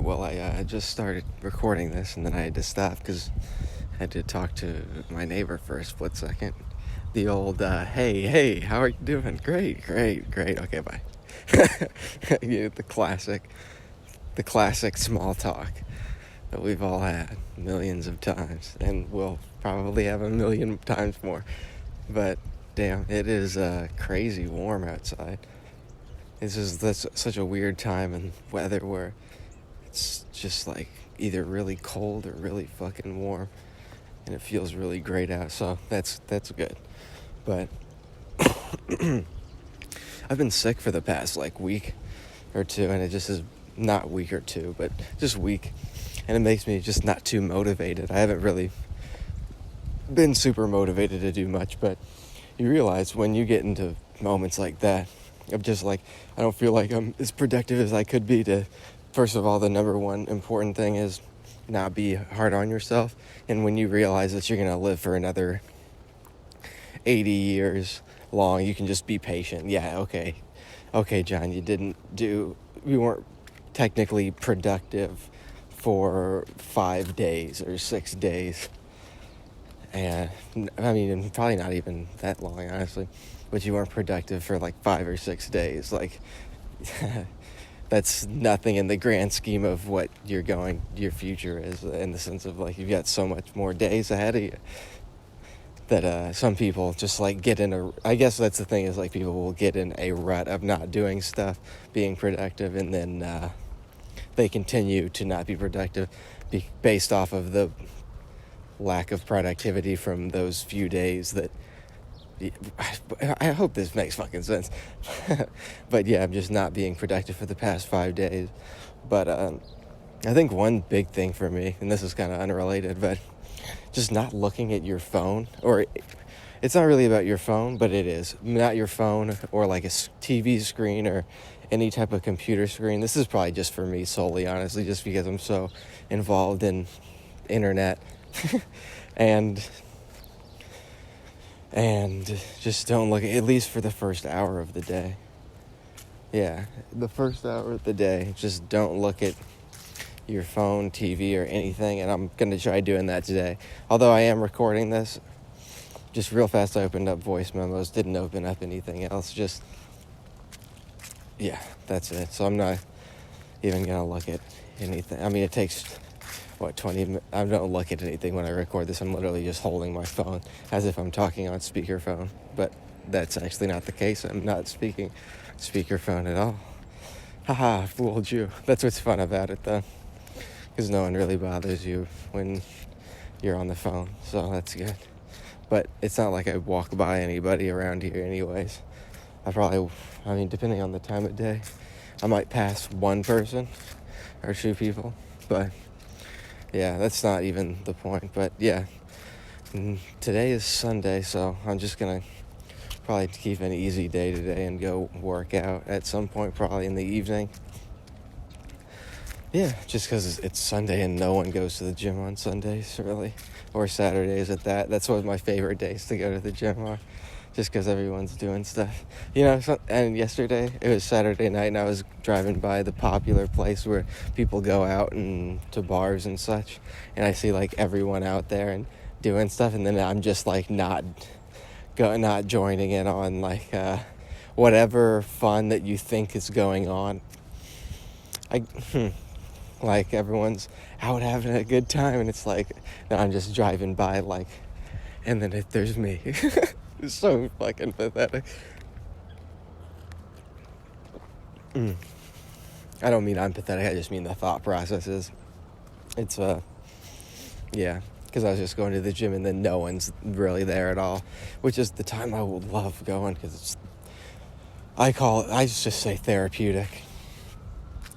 Well, I just started recording this, and then I had to stop because I had to talk to my neighbor for a split second. The old, hey, how are you doing? Great. Okay, bye. The classic small talk that we've all had millions of times, and we'll probably have a million times more. But damn, it is crazy warm outside. That's such a weird time in weather where it's just like either really cold or really fucking warm, and it feels really great out. So that's good. But I've been sick for the past like week or two, and it just is not week or two, but just week, and it makes me just not too motivated. I haven't really been super motivated to do much, but you realize when you get into moments like that of just like, I don't feel like I'm as productive as I could be to, first of all, the number one important thing is not be hard on yourself. And when you realize that you're going to live for another 80 years long, you can just be patient. Yeah, okay, John, you weren't technically productive for 5 days or 6 days. And I mean, probably not even that long, honestly, but you weren't productive for like 5 or 6 days. Like, that's nothing in the grand scheme of what your future is, in the sense of like, you've got so much more days ahead of you that some people just like I guess that's the thing, is like people will get in a rut of not doing stuff, being productive, and then they continue to not be productive based off of the lack of productivity from those few days that I hope this makes fucking sense. But yeah, I'm just not being productive for the past 5 days. But I think one big thing for me, and this is kind of unrelated, but just not looking at your phone, or it's not really about your phone, but it is. Not your phone or like a TV screen or any type of computer screen. This is probably just for me solely, honestly, just because I'm so involved in internet. and just don't look at least for the first hour of the day. Yeah, the first hour of the day, just don't look at your phone, TV, or anything, and I'm going to try doing that today. Although I am recording this, just real fast, I opened up voice memos, didn't open up anything else, yeah, that's it. So I'm not even going to look at anything. I mean, it takes 20 minutes. I don't look at anything when I record this. I'm literally just holding my phone as if I'm talking on speakerphone, but that's actually not the case. I'm not speaking speakerphone at all. Haha, fooled you. That's what's fun about it, though, because no one really bothers you when you're on the phone, so that's good. But it's not like I walk by anybody around here anyways. Depending on the time of day, I might pass one person or two people, but yeah, that's not even the point. But yeah, today is Sunday, so I'm just gonna probably keep an easy day today and go work out at some point, probably in the evening. Yeah, just because it's Sunday and no one goes to the gym on Sundays, really, or Saturdays at that. That's one of my favorite days to go to the gym are, just because everyone's doing stuff. And yesterday, it was Saturday night, and I was driving by the popular place where people go out and to bars and such, and I see, like, everyone out there and doing stuff, and then I'm just, like, not joining in on, like, whatever fun that you think is going on. Like, everyone's out having a good time, and it's like, I'm just driving by, like, and then there's me. It's so fucking pathetic. I don't mean I'm pathetic, I just mean the thought process is. It's, yeah, because I was just going to the gym, and then no one's really there at all, which is the time I would love going, because I just say therapeutic.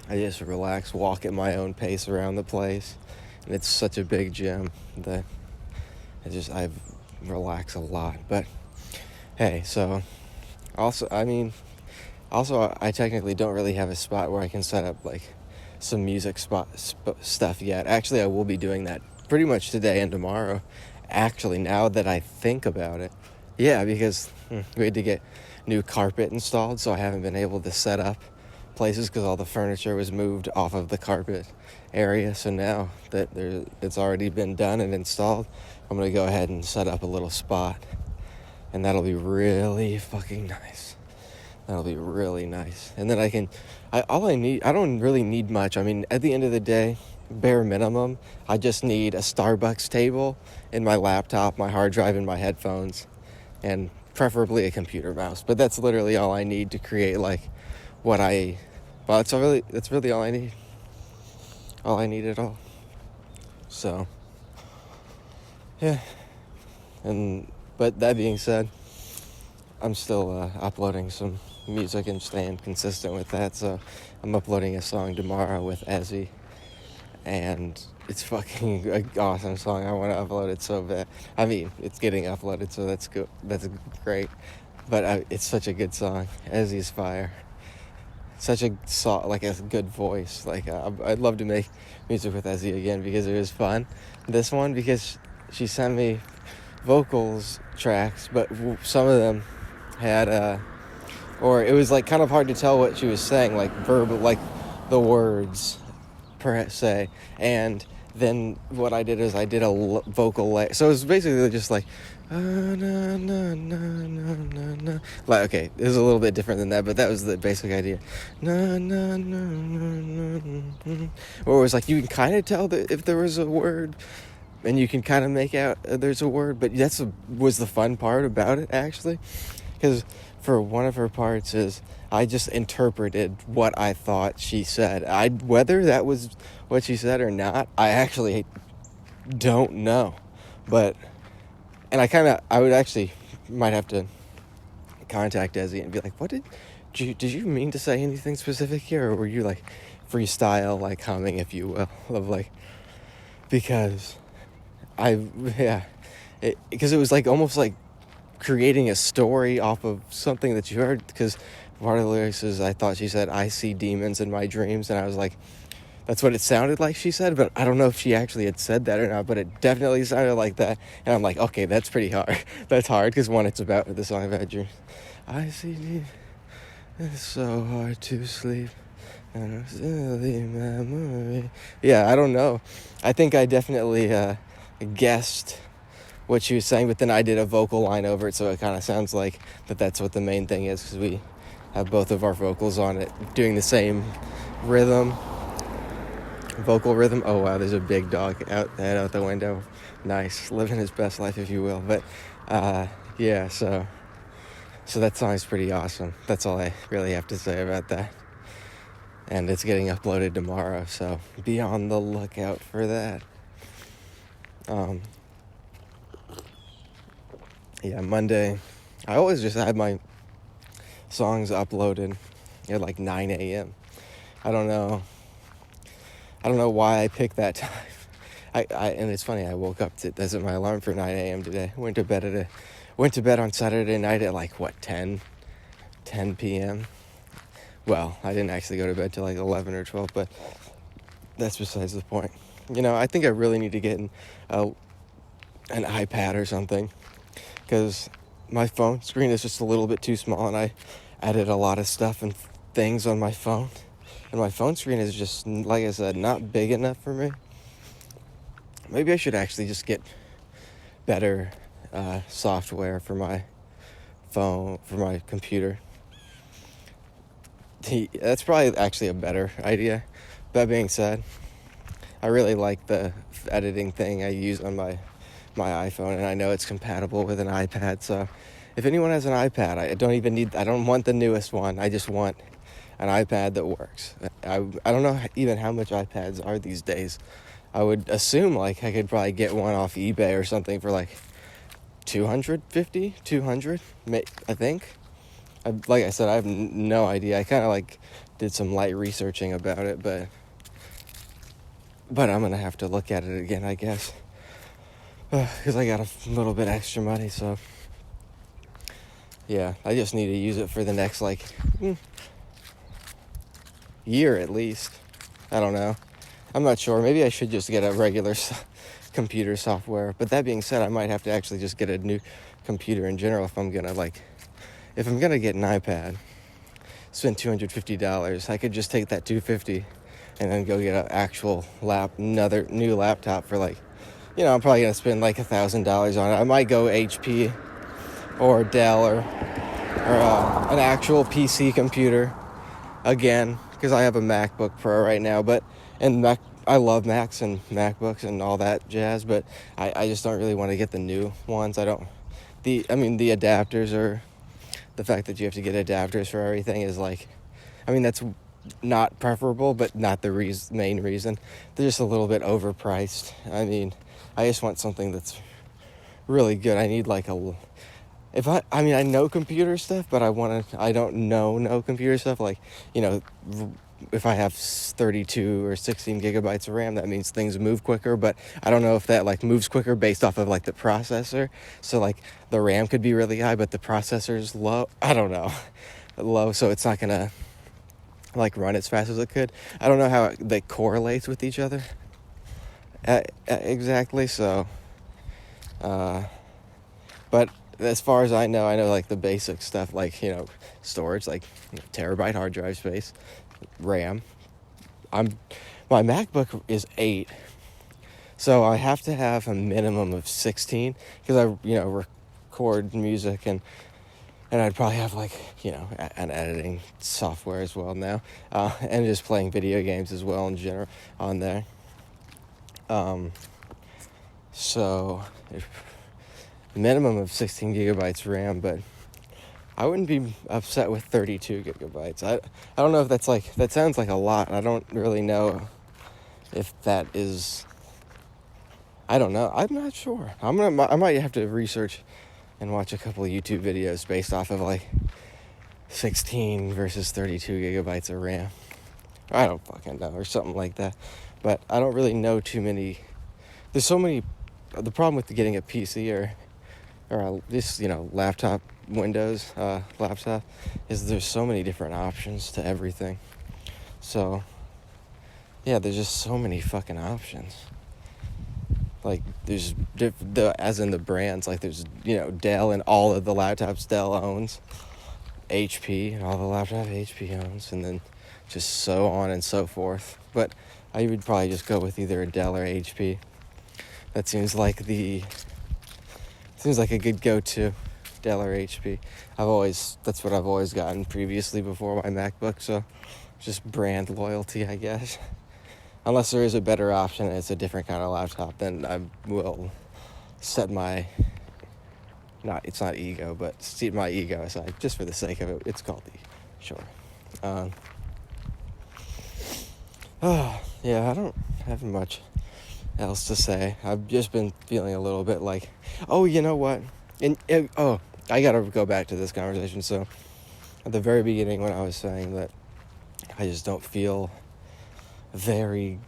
I just relax, walk at my own pace around the place, and it's such a big gym that I relax a lot. But hey, so also I technically don't really have a spot where I can set up like some music stuff yet. Actually, I will be doing that pretty much today and tomorrow, actually, now that I think about it. Yeah, because we had to get new carpet installed, so I haven't been able to set up places because all the furniture was moved off of the carpet area. So now that it's already been done and installed, I'm going to go ahead and set up a little spot. And that'll be really fucking nice. That'll be really nice. And then I don't really need much. I mean, at the end of the day, bare minimum, I just need a Starbucks table and my laptop, my hard drive, and my headphones, and preferably a computer mouse. But that's literally all I need to create that's really all I need. All I need at all. So, yeah. But that being said, I'm still uploading some music and staying consistent with that. So I'm uploading a song tomorrow with Ezzy, and it's fucking an awesome song. I want to upload it so bad. I mean, it's getting uploaded, so that's good. That's great. But it's such a good song. Ezzy's fire. Such a good voice. I'd love to make music with Ezzy again because it was fun. This one because she sent me vocals tracks, but some of them had or it was like kind of hard to tell what she was saying, like verbal, like the words per se. And then what I did is I did a vocal so it was basically just like na, na, na, na, na. Like, okay, it was a little bit different than that, but that was the basic idea. Na, na, na, na, na. Or it was like you can kind of tell that if there was a word, and you can kind of make out there's a word, but was the fun part about it, actually. Because for one of her parts is I just interpreted what I thought she said. Whether that was what she said or not, I actually don't know. I would actually might have to contact Ezzy and be like, did you mean to say anything specific here? Or were you like freestyle, like humming, if you will, because because it was like almost like creating a story off of something that you heard, because part of the lyrics is I thought she said, I see demons in my dreams, and I was like, that's what it sounded like she said, but I don't know if she actually had said that or not, but it definitely sounded like that, and I'm like, okay, that's pretty hard. That's hard, because the song about dreams. I see demons, it's so hard to sleep, and it's silly memory. Yeah, I don't know. I think I definitely guessed what she was saying, but then I did a vocal line over it, so it kind of sounds like that's what the main thing is, because we have both of our vocals on it doing the same vocal rhythm. Oh wow, there's a big dog out the window. Nice, living his best life, if you will. But yeah, so that song's pretty awesome. That's all I really have to say about that. And it's getting uploaded tomorrow, so be on the lookout for that. Yeah, Monday, I always just had my songs uploaded at like 9 a.m. I don't know why I picked that time. And it's funny, I woke up that's my alarm for 9 a.m. today. Went to bed on Saturday night at like 10 p.m. Well, I didn't actually go to bed till like 11 or 12, but that's besides the point. I think I really need to get an iPad or something, because my phone screen is just a little bit too small, and I added a lot of stuff and things on my phone, and my phone screen is just, like I said, not big enough for me. Maybe I should actually just get better software for my phone, for my computer. That's probably actually a better idea. That being said, I really like the editing thing I use on my iPhone, and I know it's compatible with an iPad. So if anyone has an iPad, I don't want the newest one. I just want an iPad that works. I don't know even how much iPads are these days. I would assume like I could probably get one off eBay or something for like $200, I think. Like I said, I have no idea. I kind of like did some light researching about it, but I'm gonna have to look at it again, I guess, because I got a little bit extra money. So yeah, I just need to use it for the next like year at least. I don't know. I'm not sure. Maybe I should just get a regular computer software. But that being said, I might have to actually just get a new computer in general if I'm gonna get an iPad. spend $250. I could just take that $250 and then go get an actual another new laptop for like, I'm probably gonna spend like $1,000 on it. I might go HP or Dell or an actual PC computer again, because I have a MacBook Pro right now. I love Macs and MacBooks and all that jazz, but I just don't really want to get the new ones. The adapters, or the fact that you have to get adapters for everything is like, that's not preferable, but not the main reason. They're just a little bit overpriced. I just want something that's really good. I need like I know computer stuff, but I don't know computer stuff. Like, if I have 32 or 16 gigabytes of RAM, that means things move quicker, but I don't know if that like moves quicker based off of like the processor. So like the RAM could be really high, but the processor's low. I don't know. Low, so it's not gonna like run as fast as it could. I don't know how they correlates with each other exactly. So, but as far as I know like the basic stuff, like, storage, like terabyte hard drive space, RAM. My MacBook is 8, so I have to have a minimum of 16, because I record music and I'd probably have like an editing software as well now, and just playing video games as well in general on there. So minimum of 16 gigabytes RAM, but I wouldn't be upset with 32 gigabytes. I don't know if that sounds like a lot. I don't really know if that is, I don't know. I'm not sure. I might have to research and watch a couple of YouTube videos based off of like 16 versus 32 gigabytes of RAM. I don't fucking know, or something like that. But I don't really know too many. There's so many. The problem with getting a PC or this laptop, Windows laptop, is there's so many different options to everything. So yeah, there's just so many fucking options. Like there's as in the brands, like there's Dell, and all of the laptops Dell owns, HP and all the laptops HP owns, and then just so on and so forth. But I would probably just go with either a Dell or HP. That seems like a good go-to, Dell or HP. That's what I've always gotten previously before my MacBook, so just brand loyalty, I guess. Unless there is a better option and it's a different kind of laptop, then I will set it's not ego, but set my ego aside, just for the sake of it. It's called sure. Yeah, I don't have much else to say. I've just been feeling a little bit like, oh, you know what? I gotta go back to this conversation. So, at the very beginning, when I was saying that I just don't feel very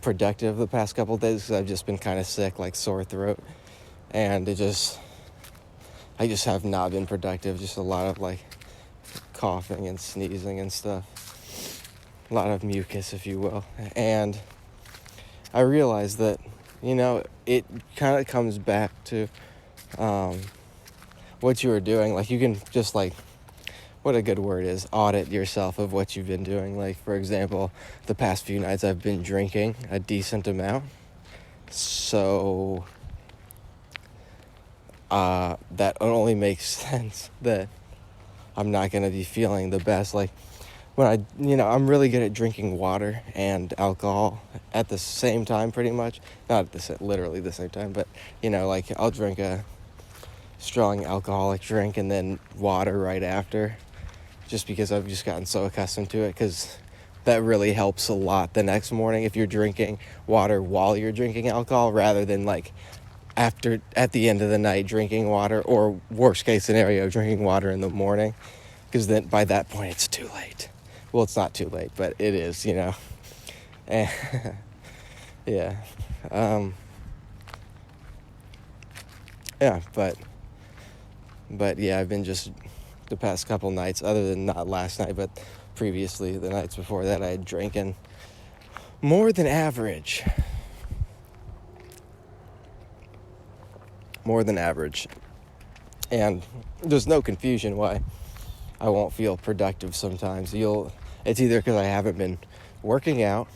productive the past couple of days, because I've just been kind of sick, like sore throat, and I just have not been productive. Just a lot of like coughing and sneezing and stuff, a lot of mucus, if you will. And I realized that it kind of comes back to what you were doing. Like, you can just like, what a good word is, audit yourself of what you've been doing. Like, for example, the past few nights I've been drinking a decent amount, so that only makes sense that I'm not going to be feeling the best. Like, when I'm really good at drinking water and alcohol at the same time, pretty much. Not literally the same time, but, like, I'll drink a strong alcoholic drink and then water right after, just because I've just gotten so accustomed to it, because that really helps a lot the next morning if you're drinking water while you're drinking alcohol, rather than, like, at the end of the night drinking water, or worst case scenario, drinking water in the morning, because then by that point it's too late. Well, it's not too late, but it is, And, yeah. Yeah, but yeah, I've been just the past couple nights, other than not last night, but previously, the nights before that, I had drinking more than average. And there's no confusion why I won't feel productive sometimes. It's either because I haven't been working out,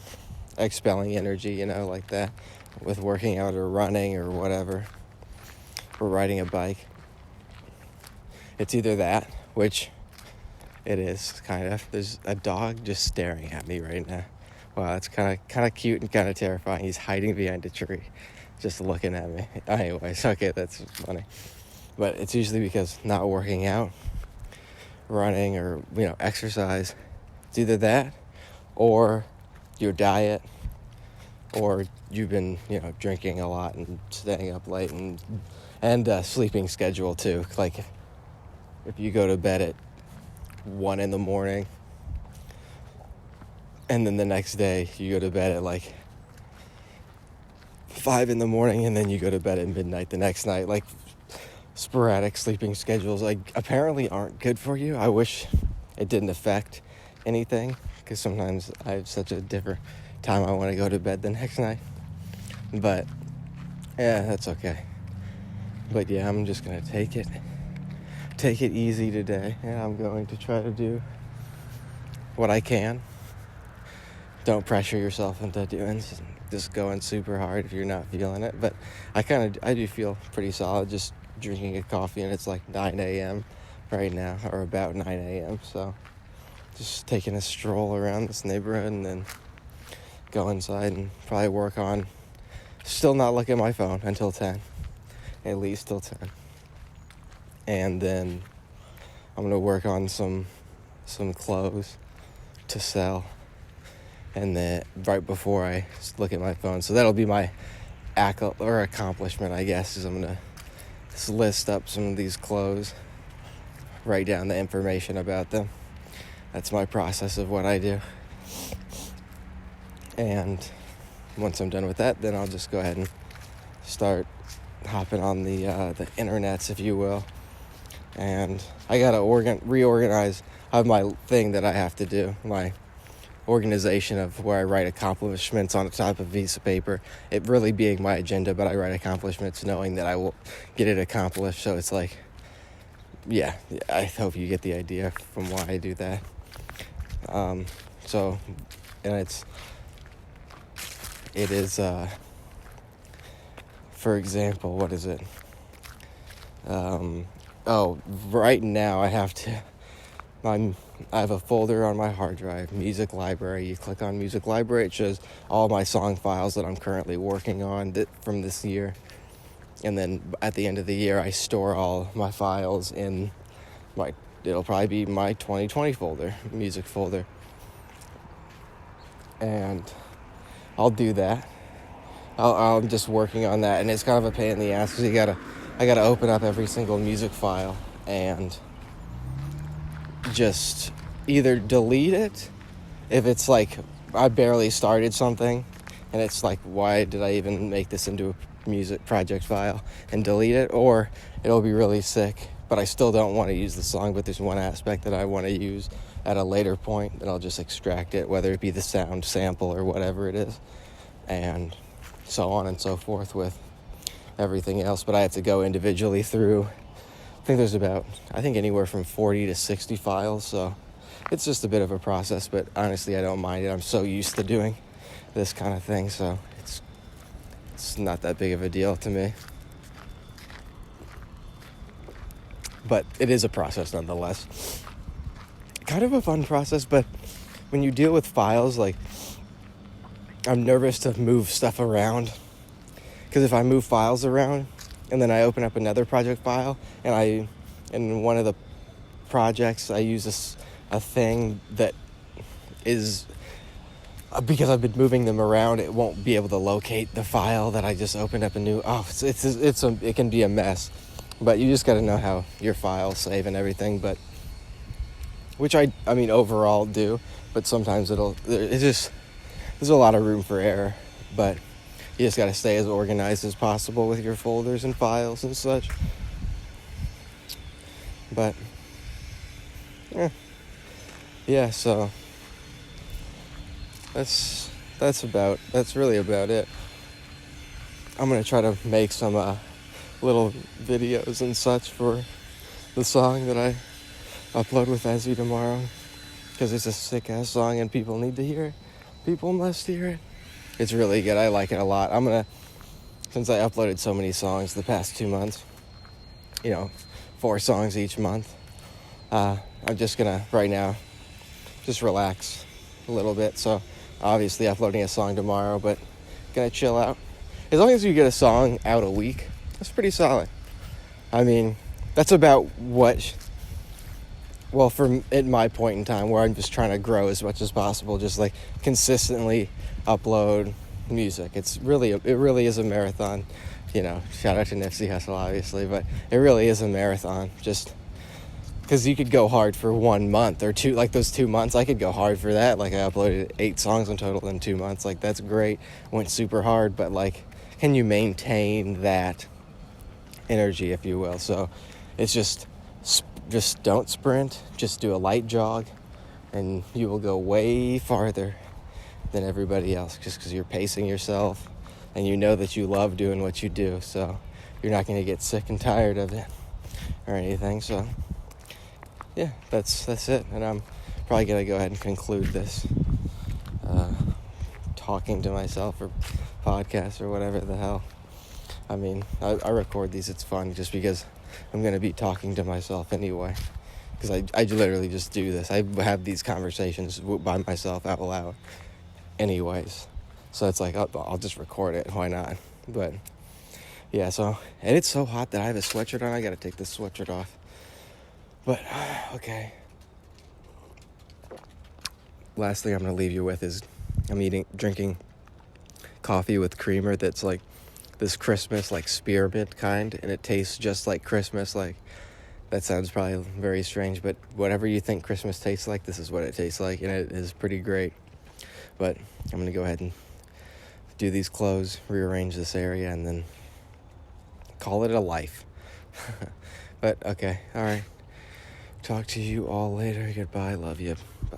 expelling energy, like that, with working out or running or whatever, or riding a bike. It's either that, which it is, kind of. There's a dog just staring at me right now. Wow, that's kind of cute and kind of terrifying. He's hiding behind a tree, just looking at me. Anyways, okay, that's funny. But it's usually because not working out, running, or, exercise. It's either that, or your diet, or you've been, drinking a lot and staying up late, and sleeping schedule too. Like, if you go to bed at 1 a.m, and then the next day you go to bed at like 5 a.m, and then you go to bed at midnight the next night. Like, sporadic sleeping schedules, like, apparently aren't good for you. I wish it didn't affect anything, because sometimes I have such a different time I want to go to bed the next night. But yeah, that's okay. But yeah, I'm just gonna take it easy today, and I'm going to try to do what I can. Don't pressure yourself into doing just going super hard if you're not feeling it. But I do feel pretty solid just drinking a coffee, and it's like 9 a.m. right now, or about 9 a.m. So just taking a stroll around this neighborhood, and then go inside and probably work on still not look at my phone until 10, at least till 10. And then I'm going to work on some clothes to sell, and then right before I look at my phone. So that'll be my accomplishment, I guess, is I'm going to just list up some of these clothes, write down the information about them. That's my process of what I do. And once I'm done with that, then I'll just go ahead and start hopping on the internets, if you will. And I gotta reorganize. I have my thing that I have to do, my organization of where I write accomplishments on the top of a piece of paper. It really being my agenda, but I write accomplishments knowing that I will get it accomplished. So it's like, yeah, I hope you get the idea from why I do that. It is, for example, what is it? Right now I have a folder on my hard drive, music library. You click on music library, it shows all my song files that I'm currently working on from this year. And then at the end of the year, I store all my files in it'll probably be my 2020 folder, music folder. And I'll do that. I'm just working on that, and it's kind of a pain in the ass because I gotta open up every single music file and just either delete it if it's like I barely started something and it's like, why did I even make this into a music project file, and delete it, or it'll be really sick but I still don't want to use the song, but there's one aspect that I want to use at a later point, then I'll just extract it, whether it be the sound sample or whatever it is, and so on and so forth with everything else. But I have to go individually through, I think there's anywhere from 40 to 60 files, so it's just a bit of a process, but honestly I don't mind it. I'm so used to doing this kind of thing, so it's not that big of a deal to me. But it is a process nonetheless. Kind of a fun process, but when you deal with files, like, I'm nervous to move stuff around, because if I move files around and then I open up another project file, and in one of the projects I use a thing that is, because I've been moving them around, it won't be able to locate the file that I just opened up a new. It can be a mess, but you just got to know how your files save and everything. But which I mean overall do, but sometimes there's a lot of room for error, but you just got to stay as organized as possible with your folders and files and such. But yeah, so that's really about it. I'm gonna try to make some little videos and such for the song that upload with Ezzy tomorrow because it's a sick-ass song and people need to hear it. People must hear it. It's really good. I like it a lot. Since I uploaded so many songs the past 2 months, 4 songs each month, I'm just gonna, right now, just relax a little bit. So, obviously uploading a song tomorrow, but gonna chill out. As long as you get a song out a week, that's pretty solid. I mean, that's about at my point in time where I'm just trying to grow as much as possible, just like consistently upload music. It really is a marathon, shout out to Nipsey Hussle, obviously, but it really is a marathon, just because you could go hard for 1 month or two, like those 2 months, I could go hard for that. Like I uploaded 8 songs in total in 2 months. Like that's great. Went super hard, but like, can you maintain that energy, if you will? So it's just don't sprint, just do a light jog, and you will go way farther than everybody else just because you're pacing yourself and you know that you love doing what you do, so you're not going to get sick and tired of it or anything. So yeah, that's it, and I'm probably going to go ahead and conclude this talking to myself or podcast or whatever the hell. I mean, I record these, it's fun just because I'm going to be talking to myself anyway, because I literally just do this. I have these conversations by myself out loud anyways, so it's like I'll just record it, why not? But yeah, so, and it's so hot that I have a sweatshirt on. I gotta take this sweatshirt off, but okay. Last thing I'm gonna leave you with is I'm drinking coffee with creamer that's like this Christmas, like spearmint kind, and it tastes just like Christmas. Like, that sounds probably very strange, but whatever you think Christmas tastes like, this is what it tastes like, and it is pretty great. But I'm going to go ahead and do these clothes, rearrange this area, and then call it a life. But, okay, all right. Talk to you all later. Goodbye. Love you. Bye.